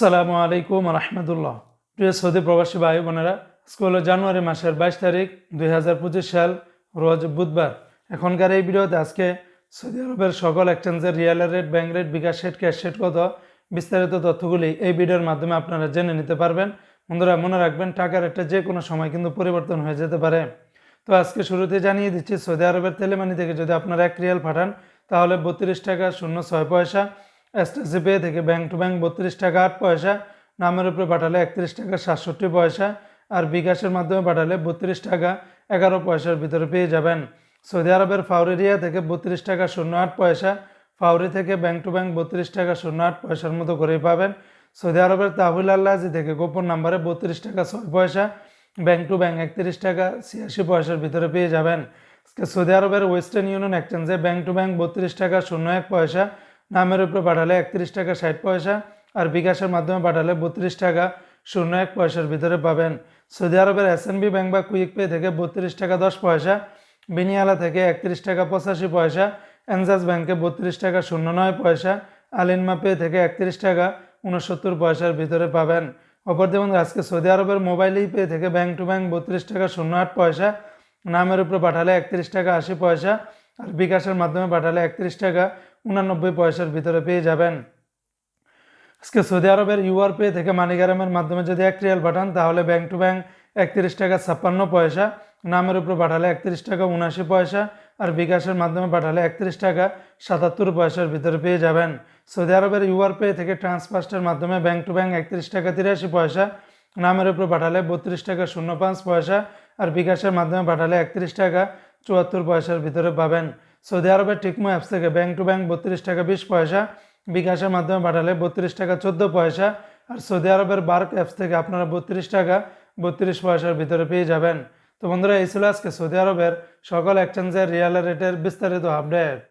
আসসালামু আলাইকুম রহমতুল্লাহ। প্রিয় সৌদি প্রবাসী ভাই বোনেরা, আজকে হলো জানুয়ারি মাসের 22 তারিখ 2025 সাল, রোজ বুধবার। এখনকার এই ভিডিওতে আজকে সৌদি আরবের সকল এক্সচেঞ্জের রিয়াল রেট, ব্যাংক রেট, বিকাশ রেট, ক্যাশ রেট কত, বিস্তারিত তথ্যগুলি এই ভিডিওর মাধ্যমে আপনারা জেনে নিতে পারবেন। বন্ধুরা মনে রাখবেন, টাকার রেটটা যে কোনো সময় কিন্তু পরিবর্তন হয়ে যেতে পারে। তো আজকে শুরুতে জানিয়ে দিচ্ছি, সৌদি আরবের তেলেমানি থেকে যদি আপনারা 1 রিয়াল পাঠান তাহলে 32 টাকা 06 পয়সা, এসটিসি পে থেকে ব্যাংক টু ব্যাংক 32 টাকা 8 পয়সা, নামের উপরে পাঠালে 31 টাকা 67 পয়সা, আর বিকাশের মাধ্যমে পাঠালে 32 টাকা 11 পয়সার ভিতরে পেয়ে যাবেন। সৌদি আরবের ফাউরি রিয়া থেকে 32 টাকা 08 পয়সা, ফাউরি থেকে ব্যাংক টু ব্যাংক 32 টাকা 08 পয়সার মতো করেই পাবেন। সৌদি আরবের তাহুল আল্লাজি থেকে গোপন নাম্বারে 32 টাকা 6 পয়সা, ব্যাংক টু ব্যাংক 31 টাকা 86 পয়সার ভিতরে পেয়ে যাবেন। সৌদি আরবের ওয়েস্টার্ন ইউনিয়ন এক্সচেঞ্জে ব্যাংক টু ব্যাংক 32 টাকা 01 পয়সা, নামের উপরে পাঠালে 31 টাকা 60 পয়সা, আর বিকাশের মাধ্যমে পাঠালে 32 টাকা 01 পয়সার ভিতরে পাবেন। সৌদি আরবের এসএনবি ব্যাংক বা কুইক পে থেকে 32 টাকা 10 পয়সা, বিনিয়ালা থেকে 31 টাকা 85 পয়সা, এনজাস ব্যাংকে 32 টাকা 09 পয়সা, আলিনমা পে থেকে 31 টাকা 69 পয়সার ভিতরে পাবেন। অপরদিকে আজকে সৌদি আরবের মোবাইল পে থেকে ব্যাংক টু ব্যাংক 32 টাকা 08 পয়সা, নামের উপরে পাঠালে 31 টাকা 80 পয়সা, আর বিকাশের মাধ্যমে পাঠালে 31 টাকা 89 পয়সার ভিতরে পেয়ে যাবেন। আজকে সৌদি আরবের ইউআর পে থেকে মানিগ্রামের মাধ্যমে যদি 1 রিয়াল পাঠান তাহলে ব্যাংক টু ব্যাংক 31 টাকা 56 পয়সা, নামের উপরে পাঠালে 31 টাকা 79 পয়সা, আর বিকাশের মাধ্যমে পাঠালে 31 টাকা 77 পয়সার ভিতরে পেয়ে যাবেন। সৌদি আরবের ইউআর পে থেকে ট্রান্সফার্স্টের মাধ্যমে ব্যাংক টু ব্যাংক 31 টাকা 83 পয়সা, নামের উপরে পাঠালে 32 টাকা 05 পয়সা, আর বিকাশের মাধ্যমে পাঠালে 31 টাকা 74 পয়সার ভিতরে পাবেন। সৌদি আরবের টিকমো অ্যাপস থেকে ব্যাংক টু ব্যাংক 32 টাকা 20 পয়সা, বিকাশের মাধ্যমে পাঠালে 32 টাকা 14 পয়সা, আর সৌদি আরবের বার্ক অ্যাপস থেকে আপনারা 32 টাকা 32 পয়সার ভিতরে পেয়ে যাবেন। তো বন্ধুরা, এই ছিল আজকে সৌদি আরবের সকল এক্সচেঞ্জের রিয়াল রেটের বিস্তারিত আপডেট।